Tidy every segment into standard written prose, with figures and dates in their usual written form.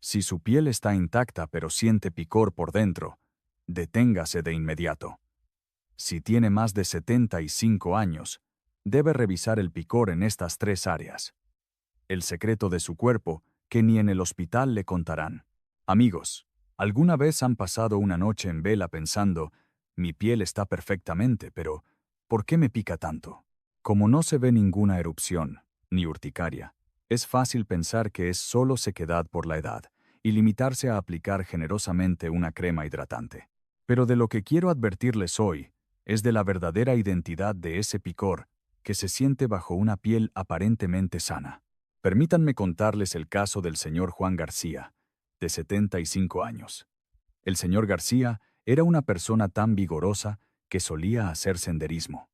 Si su piel está intacta pero siente picor por dentro, deténgase de inmediato. Si tiene más de 75 años, debe revisar el picor en estas 3 áreas. El secreto de su cuerpo, que ni en el hospital le contarán. Amigos, ¿alguna vez han pasado una noche en vela pensando, mi piel está perfectamente, pero ¿por qué me pica tanto? Como no se ve ninguna erupción, ni urticaria, es fácil pensar que es solo sequedad por la edad y limitarse a aplicar generosamente una crema hidratante. Pero de lo que quiero advertirles hoy es de la verdadera identidad de ese picor que se siente bajo una piel aparentemente sana. Permítanme contarles el caso del señor Juan García, de 75 años. El señor García era una persona tan vigorosa que solía hacer senderismo.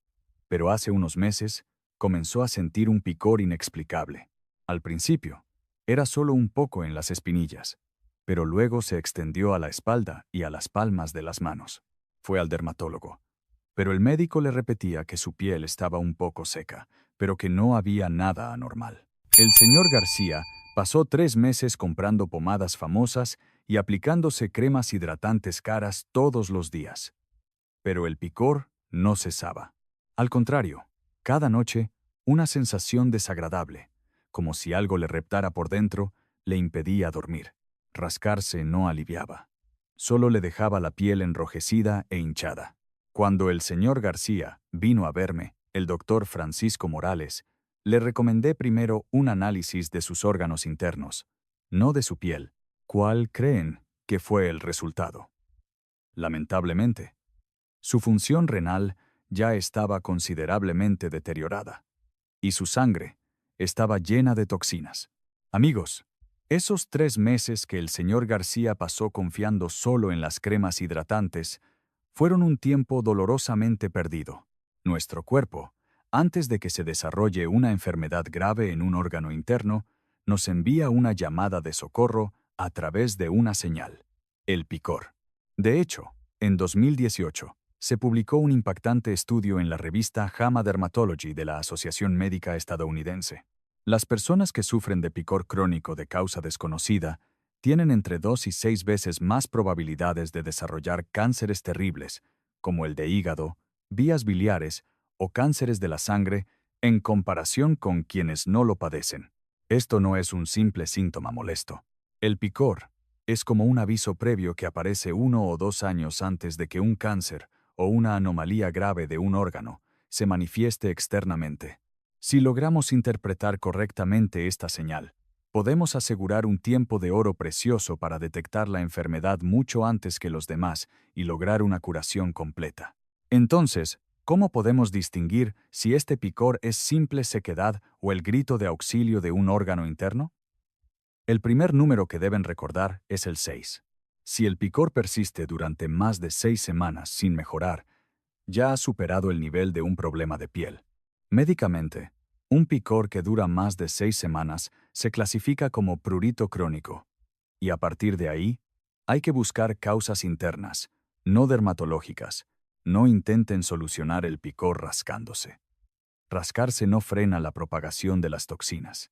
Pero hace unos meses comenzó a sentir un picor inexplicable. Al principio, era solo un poco en las espinillas, pero luego se extendió a la espalda y a las palmas de las manos. Fue al dermatólogo, pero el médico le repetía que su piel estaba un poco seca, pero que no había nada anormal. El señor García pasó 3 meses comprando pomadas famosas y aplicándose cremas hidratantes caras todos los días. Pero el picor no cesaba. Al contrario, cada noche, una sensación desagradable, como si algo le reptara por dentro, le impedía dormir. Rascarse no aliviaba. Solo le dejaba la piel enrojecida e hinchada. Cuando el señor García vino a verme, el doctor Francisco Morales, le recomendé primero un análisis de sus órganos internos, no de su piel. ¿Cuál creen que fue el resultado? Lamentablemente, su función renal ya estaba considerablemente deteriorada, y su sangre estaba llena de toxinas. Amigos, esos 3 meses que el señor García pasó confiando solo en las cremas hidratantes fueron un tiempo dolorosamente perdido. Nuestro cuerpo, antes de que se desarrolle una enfermedad grave en un órgano interno, nos envía una llamada de socorro a través de una señal: el picor. De hecho, en 2018, se publicó un impactante estudio en la revista JAMA Dermatology de la Asociación Médica Estadounidense. Las personas que sufren de picor crónico de causa desconocida tienen entre 2 y 6 veces más probabilidades de desarrollar cánceres terribles, como el de hígado, vías biliares o cánceres de la sangre, en comparación con quienes no lo padecen. Esto no es un simple síntoma molesto. El picor es como un aviso previo que aparece 1 o 2 años antes de que un cáncer o una anomalía grave de un órgano se manifieste externamente. Si logramos interpretar correctamente esta señal, podemos asegurar un tiempo de oro precioso para detectar la enfermedad mucho antes que los demás y lograr una curación completa. Entonces, ¿cómo podemos distinguir si este picor es simple sequedad o el grito de auxilio de un órgano interno? El primer número que deben recordar es el 6. Si el picor persiste durante más de 6 semanas sin mejorar, ya ha superado el nivel de un problema de piel. Médicamente, un picor que dura más de 6 semanas se clasifica como prurito crónico, y a partir de ahí, hay que buscar causas internas, no dermatológicas. No intenten solucionar el picor rascándose. Rascarse no frena la propagación de las toxinas.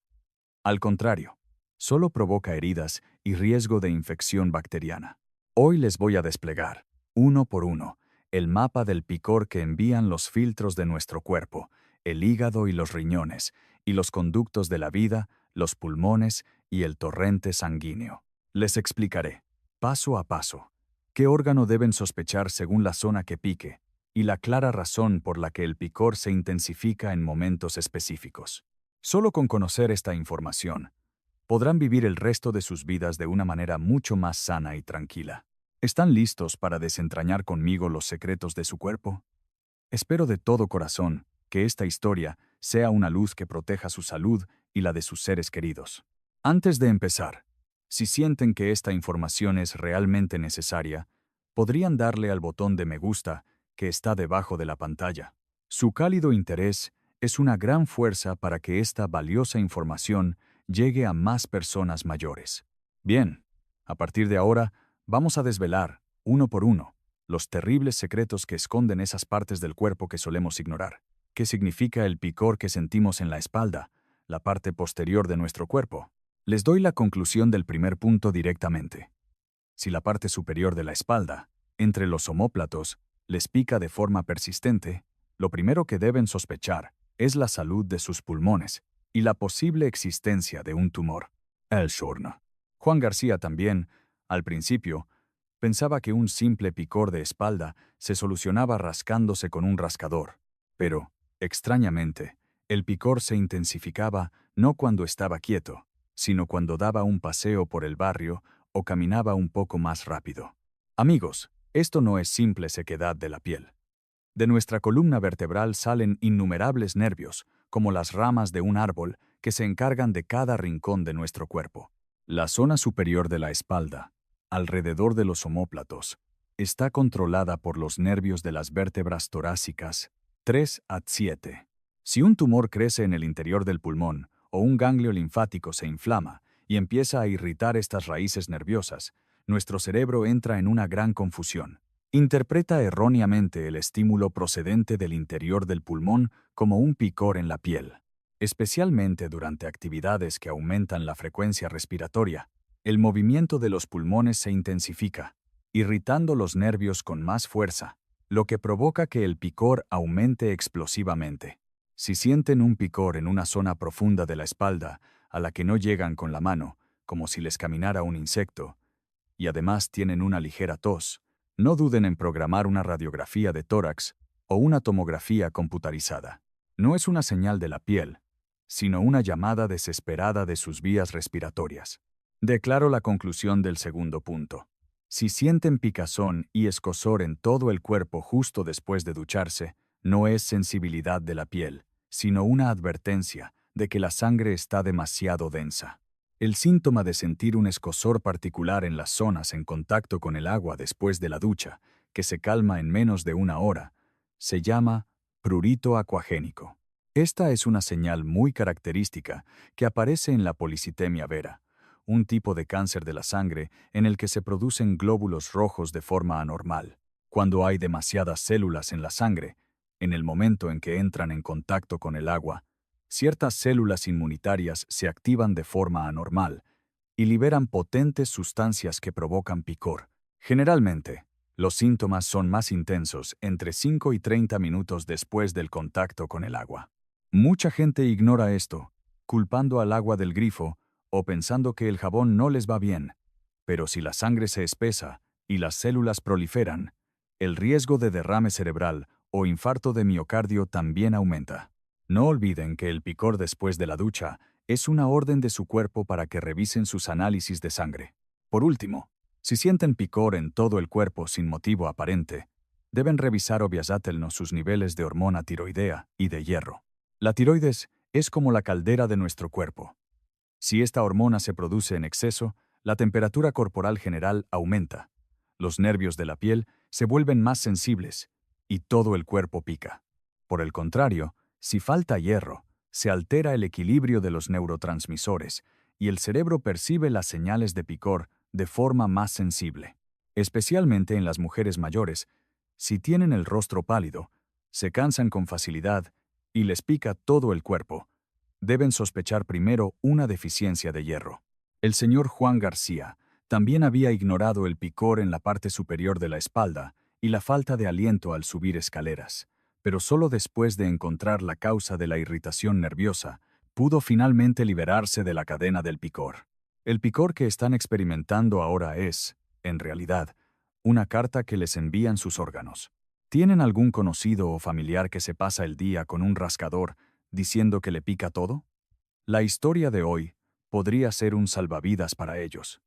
Al contrario, solo provoca heridas y riesgo de infección bacteriana. Hoy les voy a desplegar, uno por uno, el mapa del picor que envían los filtros de nuestro cuerpo, el hígado y los riñones, y los conductos de la vida, los pulmones y el torrente sanguíneo. Les explicaré, paso a paso, qué órgano deben sospechar según la zona que pique, y la clara razón por la que el picor se intensifica en momentos específicos. Solo con conocer esta información, podrán vivir el resto de sus vidas de una manera mucho más sana y tranquila. ¿Están listos para desentrañar conmigo los secretos de su cuerpo? Espero de todo corazón que esta historia sea una luz que proteja su salud y la de sus seres queridos. Antes de empezar, si sienten que esta información es realmente necesaria, podrían darle al botón de me gusta que está debajo de la pantalla. Su cálido interés es una gran fuerza para que esta valiosa información llegue a más personas mayores. Bien, a partir de ahora, vamos a desvelar, uno por uno, los terribles secretos que esconden esas partes del cuerpo que solemos ignorar. ¿Qué significa el picor que sentimos en la espalda, la parte posterior de nuestro cuerpo? Les doy la conclusión del primer punto directamente. Si la parte superior de la espalda, entre los omóplatos, les pica de forma persistente, lo primero que deben sospechar es la salud de sus pulmones y la posible existencia de un tumor. El Shorna. Juan García también, al principio, pensaba que un simple picor de espalda se solucionaba rascándose con un rascador, pero, extrañamente, el picor se intensificaba no cuando estaba quieto, sino cuando daba un paseo por el barrio o caminaba un poco más rápido. Amigos, esto no es simple sequedad de la piel. De nuestra columna vertebral salen innumerables nervios, como las ramas de un árbol, que se encargan de cada rincón de nuestro cuerpo. La zona superior de la espalda, alrededor de los omóplatos, está controlada por los nervios de las vértebras torácicas 3 a 7. Si un tumor crece en el interior del pulmón o un ganglio linfático se inflama y empieza a irritar estas raíces nerviosas, nuestro cerebro entra en una gran confusión. Interpreta erróneamente el estímulo procedente del interior del pulmón como un picor en la piel. Especialmente durante actividades que aumentan la frecuencia respiratoria, el movimiento de los pulmones se intensifica, irritando los nervios con más fuerza, lo que provoca que el picor aumente explosivamente. Si sienten un picor en una zona profunda de la espalda, a la que no llegan con la mano, como si les caminara un insecto, y además tienen una ligera tos, no duden en programar una radiografía de tórax o una tomografía computarizada. No es una señal de la piel, sino una llamada desesperada de sus vías respiratorias. Declaro la conclusión del segundo punto. Si sienten picazón y escozor en todo el cuerpo justo después de ducharse, no es sensibilidad de la piel, sino una advertencia de que la sangre está demasiado densa. El síntoma de sentir un escozor particular en las zonas en contacto con el agua después de la ducha, que se calma en menos de una hora, se llama prurito acuagénico. Esta es una señal muy característica que aparece en la policitemia vera, un tipo de cáncer de la sangre en el que se producen glóbulos rojos de forma anormal. Cuando hay demasiadas células en la sangre, en el momento en que entran en contacto con el agua, ciertas células inmunitarias se activan de forma anormal y liberan potentes sustancias que provocan picor. Generalmente, los síntomas son más intensos entre 5 y 30 minutos después del contacto con el agua. Mucha gente ignora esto, culpando al agua del grifo o pensando que el jabón no les va bien. Pero si la sangre se espesa y las células proliferan, el riesgo de derrame cerebral o infarto de miocardio también aumenta. No olviden que el picor después de la ducha es una orden de su cuerpo para que revisen sus análisis de sangre. Por último, si sienten picor en todo el cuerpo sin motivo aparente, deben revisar obviamente sus niveles de hormona tiroidea y de hierro. La tiroides es como la caldera de nuestro cuerpo. Si esta hormona se produce en exceso, la temperatura corporal general aumenta, los nervios de la piel se vuelven más sensibles y todo el cuerpo pica. Por el contrario, si falta hierro, se altera el equilibrio de los neurotransmisores y el cerebro percibe las señales de picor de forma más sensible. Especialmente en las mujeres mayores, si tienen el rostro pálido, se cansan con facilidad y les pica todo el cuerpo, deben sospechar primero una deficiencia de hierro. El señor Juan García también había ignorado el picor en la parte superior de la espalda y la falta de aliento al subir escaleras, pero solo después de encontrar la causa de la irritación nerviosa, pudo finalmente liberarse de la cadena del picor. El picor que están experimentando ahora es, en realidad, una carta que les envían sus órganos. ¿Tienen algún conocido o familiar que se pasa el día con un rascador diciendo que le pica todo? La historia de hoy podría ser un salvavidas para ellos.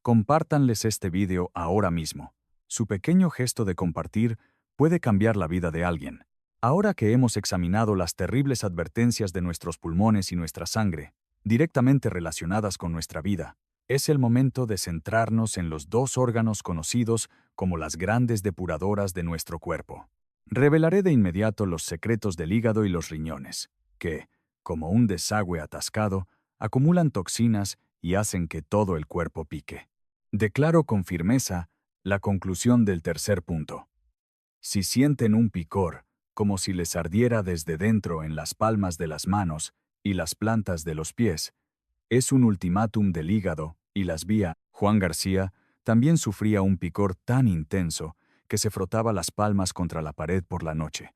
Compártanles este video ahora mismo. Su pequeño gesto de compartir puede cambiar la vida de alguien. Ahora que hemos examinado las terribles advertencias de nuestros pulmones y nuestra sangre, directamente relacionadas con nuestra vida, es el momento de centrarnos en los dos órganos conocidos como las grandes depuradoras de nuestro cuerpo. Revelaré de inmediato los secretos del hígado y los riñones, que, como un desagüe atascado, acumulan toxinas y hacen que todo el cuerpo pique. Declaro con firmeza la conclusión del tercer punto. Si sienten un picor, como si les ardiera desde dentro en las palmas de las manos y las plantas de los pies, Es un ultimátum del hígado, y las vías. Juan García también sufría un picor tan intenso que se frotaba las palmas contra la pared por la noche.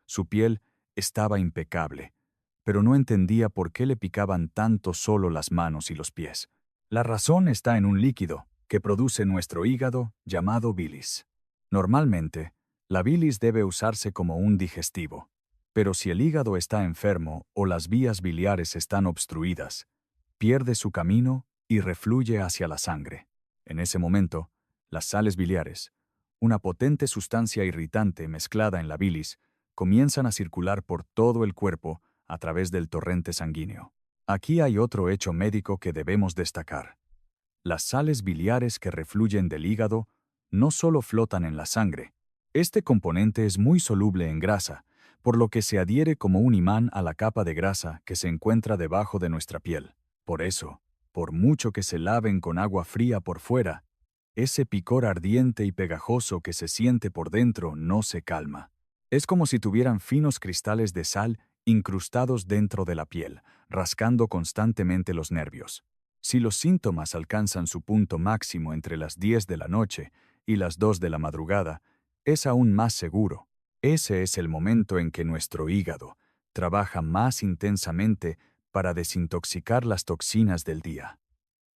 Su piel estaba impecable, pero no entendía por qué le picaban tanto solo las manos y los pies. La razón está en un líquido que produce nuestro hígado llamado bilis. Normalmente, la bilis debe usarse como un digestivo, pero si el hígado está enfermo o las vías biliares están obstruidas, pierde su camino y refluye hacia la sangre. En ese momento, las sales biliares, una potente sustancia irritante mezclada en la bilis, comienzan a circular por todo el cuerpo a través del torrente sanguíneo. Aquí hay otro hecho médico que debemos destacar. Las sales biliares que refluyen del hígado no solo flotan en la sangre. Este componente es muy soluble en grasa, por lo que se adhiere como un imán a la capa de grasa que se encuentra debajo de nuestra piel. Por eso, por mucho que se laven con agua fría por fuera, ese picor ardiente y pegajoso que se siente por dentro no se calma. Es como si tuvieran finos cristales de sal incrustados dentro de la piel, rascando constantemente los nervios. Si los síntomas alcanzan su punto máximo entre las 10 de la noche y las 2 de la madrugada, es aún más seguro. Ese es el momento en que nuestro hígado trabaja más intensamente para desintoxicar las toxinas del día.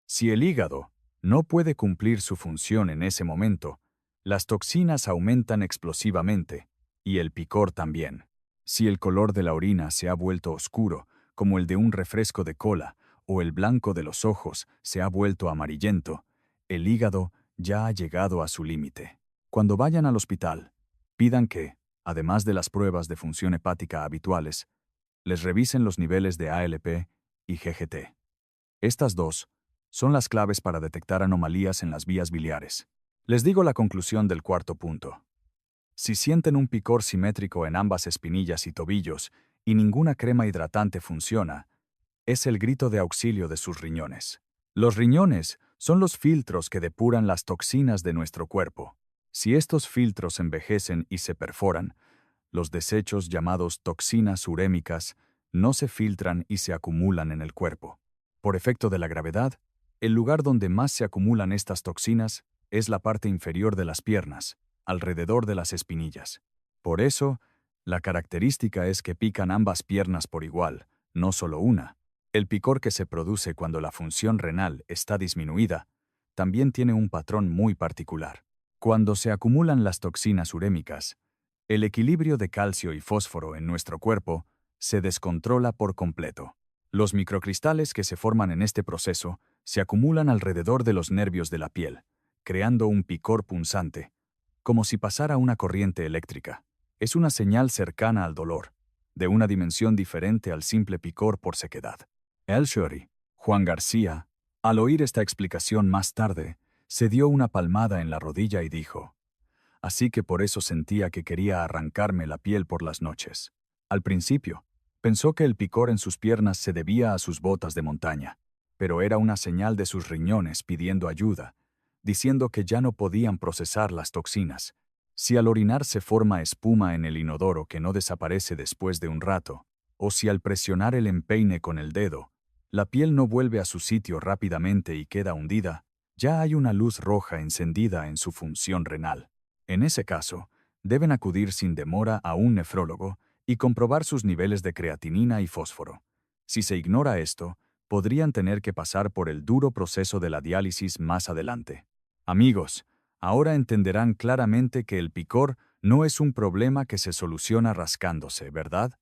Si el hígado no puede cumplir su función en ese momento, las toxinas aumentan explosivamente, y el picor también. Si el color de la orina se ha vuelto oscuro, como el de un refresco de cola, o el blanco de los ojos se ha vuelto amarillento, el hígado ya ha llegado a su límite. Cuando vayan al hospital, pidan que, además de las pruebas de función hepática habituales, les revisen los niveles de ALP y GGT. Estas dos son las claves para detectar anomalías en las vías biliares. Les digo la conclusión del cuarto punto. Si sienten un picor simétrico en ambas espinillas y tobillos y ninguna crema hidratante funciona, es el grito de auxilio de sus riñones. Los riñones son los filtros que depuran las toxinas de nuestro cuerpo. Si estos filtros envejecen y se perforan, los desechos llamados toxinas urémicas no se filtran y se acumulan en el cuerpo. Por efecto de la gravedad, el lugar donde más se acumulan estas toxinas es la parte inferior de las piernas, alrededor de las espinillas. Por eso, la característica es que pican ambas piernas por igual, no solo una. El picor que se produce cuando la función renal está disminuida también tiene un patrón muy particular. Cuando se acumulan las toxinas urémicas, el equilibrio de calcio y fósforo en nuestro cuerpo se descontrola por completo. Los microcristales que se forman en este proceso se acumulan alrededor de los nervios de la piel, creando un picor punzante, como si pasara una corriente eléctrica. Es una señal cercana al dolor, de una dimensión diferente al simple picor por sequedad. El Shori, Juan García, al oír esta explicación más tarde, se dio una palmada en la rodilla y dijo: así que por eso sentía que quería arrancarme la piel por las noches. Al principio, pensó que el picor en sus piernas se debía a sus botas de montaña, pero era una señal de sus riñones pidiendo ayuda, diciendo que ya no podían procesar las toxinas. Si al orinar se forma espuma en el inodoro que no desaparece después de un rato, o si al presionar el empeine con el dedo, la piel no vuelve a su sitio rápidamente y queda hundida, ya hay una luz roja encendida en su función renal. En ese caso, deben acudir sin demora a un nefrólogo y comprobar sus niveles de creatinina y fósforo. Si se ignora esto, podrían tener que pasar por el duro proceso de la diálisis más adelante. Amigos, ahora entenderán claramente que el picor no es un problema que se soluciona rascándose, ¿verdad?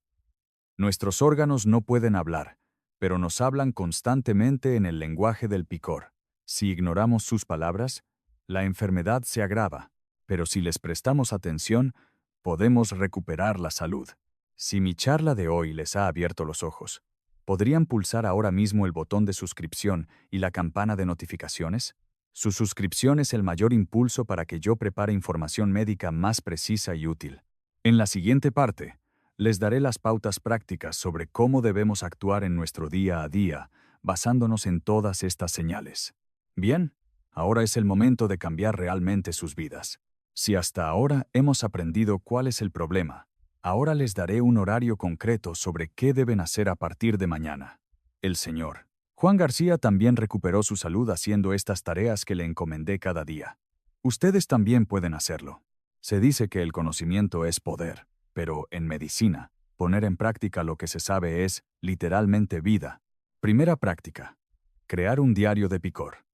Nuestros órganos no pueden hablar, pero nos hablan constantemente en el lenguaje del picor. Si ignoramos sus palabras, la enfermedad se agrava, pero si les prestamos atención, podemos recuperar la salud. Si mi charla de hoy les ha abierto los ojos, ¿podrían pulsar ahora mismo el botón de suscripción y la campana de notificaciones? Su suscripción es el mayor impulso para que yo prepare información médica más precisa y útil. En la siguiente parte, les daré las pautas prácticas sobre cómo debemos actuar en nuestro día a día, basándonos en todas estas señales. Bien, ahora es el momento de cambiar realmente sus vidas. Si hasta ahora hemos aprendido cuál es el problema, ahora les daré un horario concreto sobre qué deben hacer a partir de mañana. El Sr. Juan García también recuperó su salud haciendo estas tareas que le encomendé cada día. Ustedes también pueden hacerlo. Se dice que el conocimiento es poder, pero en medicina, poner en práctica lo que se sabe es, literalmente, vida. Primera práctica. Crear un diario de picor.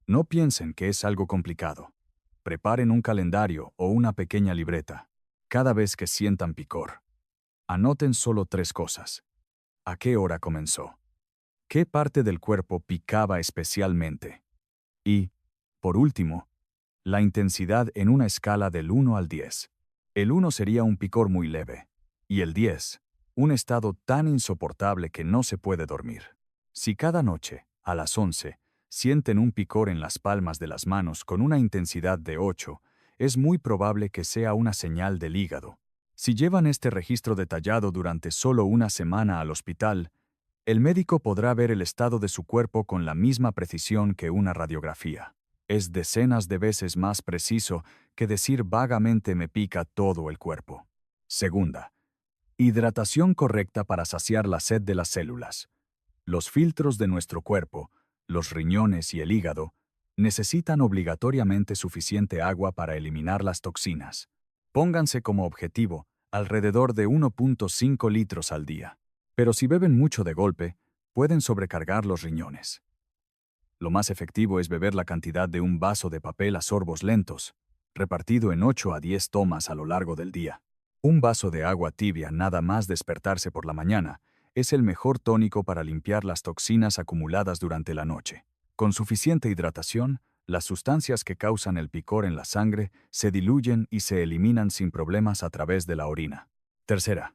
No piensen que es algo complicado. Preparen un calendario o una pequeña libreta. Cada vez que sientan picor, anoten solo 3 cosas. ¿A qué hora comenzó? ¿Qué parte del cuerpo picaba especialmente? Y, por último, la intensidad en una escala del 1 al 10. El 1 sería un picor muy leve, y el 10, un estado tan insoportable que no se puede dormir. Si cada noche, a las 11, sienten un picor en las palmas de las manos con una intensidad de 8, es muy probable que sea una señal del hígado. Si llevan este registro detallado durante solo una semana al hospital, el médico podrá ver el estado de su cuerpo con la misma precisión que una radiografía. Es decenas de veces más preciso que decir vagamente me pica todo el cuerpo. Segunda, hidratación correcta para saciar la sed de las células. Los filtros de nuestro cuerpo, los riñones y el hígado, necesitan obligatoriamente suficiente agua para eliminar las toxinas. Pónganse como objetivo alrededor de 1.5 litros al día. Pero si beben mucho de golpe, pueden sobrecargar los riñones. Lo más efectivo es beber la cantidad de un vaso de papel a sorbos lentos, repartido en 8 a 10 tomas a lo largo del día. Un vaso de agua tibia nada más despertarse por la mañana es el mejor tónico para limpiar las toxinas acumuladas durante la noche. Con suficiente hidratación, las sustancias que causan el picor en la sangre se diluyen y se eliminan sin problemas a través de la orina. Tercera,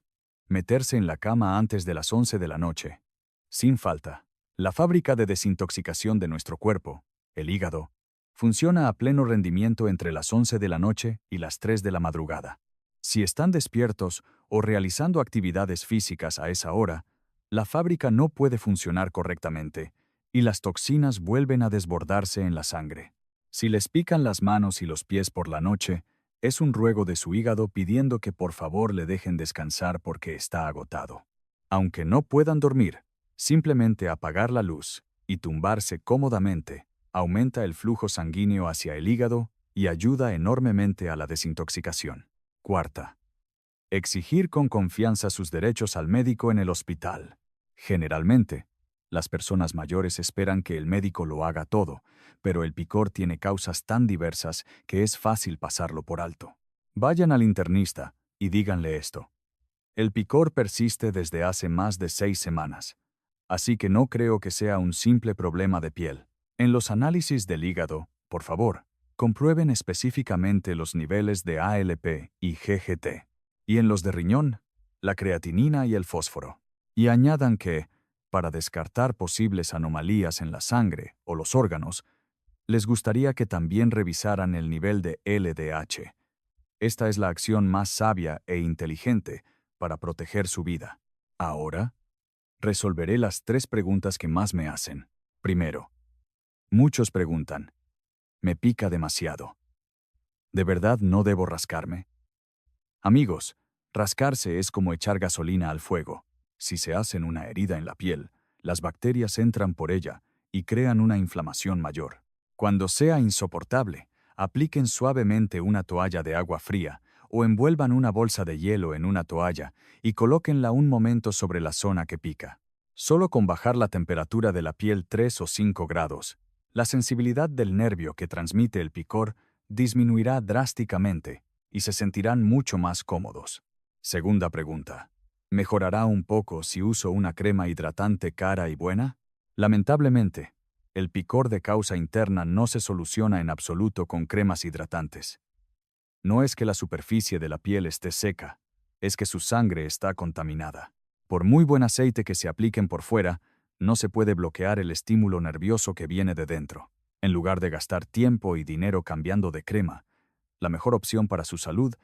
meterse en la cama antes de las 11 de la noche. Sin falta. La fábrica de desintoxicación de nuestro cuerpo, el hígado, funciona a pleno rendimiento entre las 11 de la noche y las 3 de la madrugada. Si están despiertos o realizando actividades físicas a esa hora, la fábrica no puede funcionar correctamente y las toxinas vuelven a desbordarse en la sangre. Si les pican las manos y los pies por la noche, es un ruego de su hígado pidiendo que por favor le dejen descansar porque está agotado. Aunque no puedan dormir, simplemente apagar la luz y tumbarse cómodamente aumenta el flujo sanguíneo hacia el hígado y ayuda enormemente a la desintoxicación. Cuarta, exigir con confianza sus derechos al médico en el hospital. Generalmente, las personas mayores esperan que el médico lo haga todo, pero el picor tiene causas tan diversas que es fácil pasarlo por alto. Vayan al internista y díganle esto. El picor persiste desde hace más de 6 semanas, así que no creo que sea un simple problema de piel. En los análisis del hígado, por favor, comprueben específicamente los niveles de ALP y GGT. Y en los de riñón, la creatinina y el fósforo. Y añadan que, para descartar posibles anomalías en la sangre o los órganos, les gustaría que también revisaran el nivel de LDH. Esta es la acción más sabia e inteligente para proteger su vida. Ahora, resolveré las 3 preguntas que más me hacen. Primero, muchos preguntan, ¿me pica demasiado? ¿De verdad no debo rascarme? Amigos, rascarse es como echar gasolina al fuego. Si se hacen una herida en la piel, las bacterias entran por ella y crean una inflamación mayor. Cuando sea insoportable, apliquen suavemente una toalla de agua fría o envuelvan una bolsa de hielo en una toalla y colóquenla un momento sobre la zona que pica. Solo con bajar la temperatura de la piel 3 o 5 grados, la sensibilidad del nervio que transmite el picor disminuirá drásticamente y se sentirán mucho más cómodos. Segunda pregunta. ¿Mejorará un poco si uso una crema hidratante cara y buena? Lamentablemente, el picor de causa interna no se soluciona en absoluto con cremas hidratantes. No es que la superficie de la piel esté seca, es que su sangre está contaminada. Por muy buen aceite que se apliquen por fuera, no se puede bloquear el estímulo nervioso que viene de dentro. En lugar de gastar tiempo y dinero cambiando de crema, la mejor opción para su salud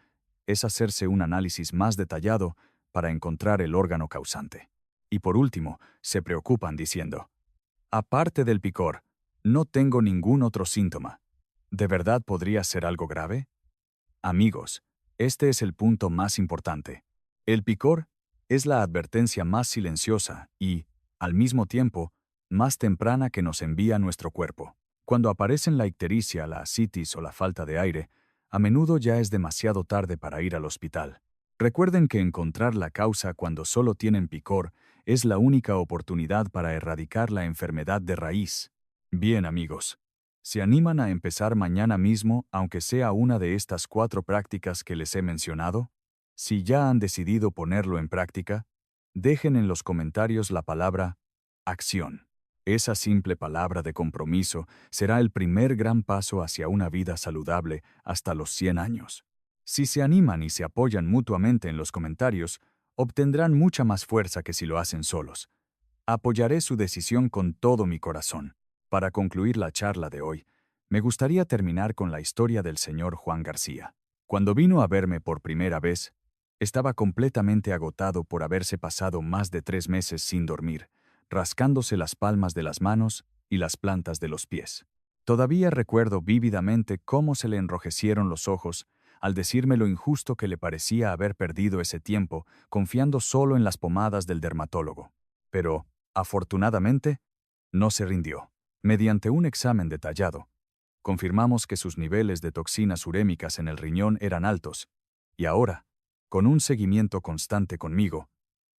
es hacerse un análisis más detallado para encontrar el órgano causante. Y por último, se preocupan diciendo, aparte del picor, no tengo ningún otro síntoma. ¿De verdad podría ser algo grave? Amigos, este es el punto más importante. El picor es la advertencia más silenciosa y, al mismo tiempo, más temprana que nos envía nuestro cuerpo. Cuando aparecen la ictericia, la ascitis o la falta de aire, a menudo ya es demasiado tarde para ir al hospital. Recuerden que encontrar la causa cuando solo tienen picor es la única oportunidad para erradicar la enfermedad de raíz. Bien, amigos, ¿se animan a empezar mañana mismo, aunque sea una de estas 4 prácticas que les he mencionado? Si ya han decidido ponerlo en práctica, dejen en los comentarios la palabra acción. Esa simple palabra de compromiso será el primer gran paso hacia una vida saludable hasta los 100 años. Si se animan y se apoyan mutuamente en los comentarios, obtendrán mucha más fuerza que si lo hacen solos. Apoyaré su decisión con todo mi corazón. Para concluir la charla de hoy, me gustaría terminar con la historia del señor Juan García. Cuando vino a verme por primera vez, estaba completamente agotado por haberse pasado más de 3 meses sin dormir, rascándose las palmas de las manos y las plantas de los pies. Todavía recuerdo vívidamente cómo se le enrojecieron los ojos al decirme lo injusto que le parecía haber perdido ese tiempo confiando solo en las pomadas del dermatólogo. Pero, afortunadamente, no se rindió. Mediante un examen detallado, confirmamos que sus niveles de toxinas urémicas en el riñón eran altos, y ahora, con un seguimiento constante conmigo,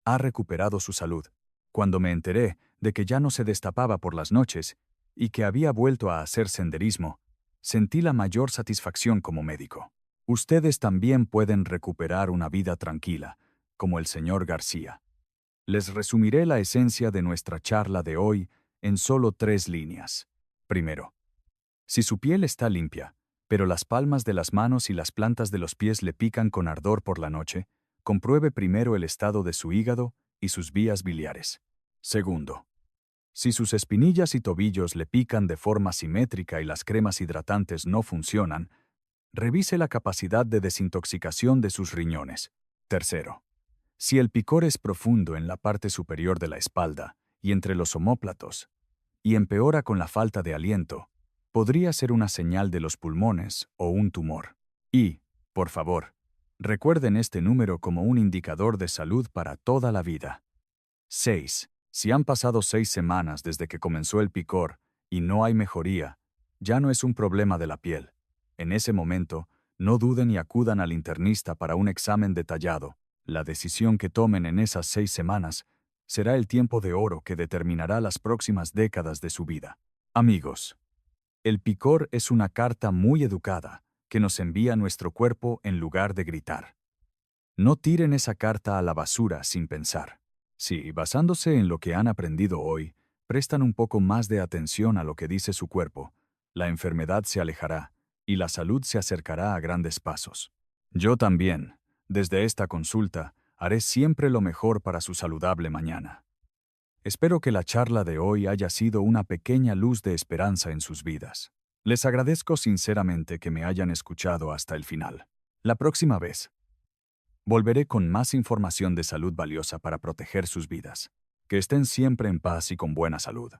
ha recuperado su salud. Cuando me enteré de que ya no se destapaba por las noches y que había vuelto a hacer senderismo, sentí la mayor satisfacción como médico. Ustedes también pueden recuperar una vida tranquila, como el señor García. Les resumiré la esencia de nuestra charla de hoy en solo 3 líneas. Primero, si su piel está limpia, pero las palmas de las manos y las plantas de los pies le pican con ardor por la noche, compruebe primero el estado de su hígado y sus vías biliares. Segundo, si sus espinillas y tobillos le pican de forma simétrica y las cremas hidratantes no funcionan, revise la capacidad de desintoxicación de sus riñones. Tercero, si el picor es profundo en la parte superior de la espalda y entre los omóplatos, y empeora con la falta de aliento, podría ser una señal de los pulmones o un tumor. Y, por favor, recuerden este número como un indicador de salud para toda la vida. 6. Si han pasado 6 semanas desde que comenzó el picor y no hay mejoría, ya no es un problema de la piel. En ese momento, no duden y acudan al internista para un examen detallado. La decisión que tomen en esas 6 semanas será el tiempo de oro que determinará las próximas décadas de su vida. Amigos, el picor es una carta muy educada que nos envía nuestro cuerpo en lugar de gritar. No tiren esa carta a la basura sin pensar. Si, basándose en lo que han aprendido hoy, prestan un poco más de atención a lo que dice su cuerpo, la enfermedad se alejará y la salud se acercará a grandes pasos. Yo también, desde esta consulta, haré siempre lo mejor para su saludable mañana. Espero que la charla de hoy haya sido una pequeña luz de esperanza en sus vidas. Les agradezco sinceramente que me hayan escuchado hasta el final. La próxima vez, volveré con más información de salud valiosa para proteger sus vidas. Que estén siempre en paz y con buena salud.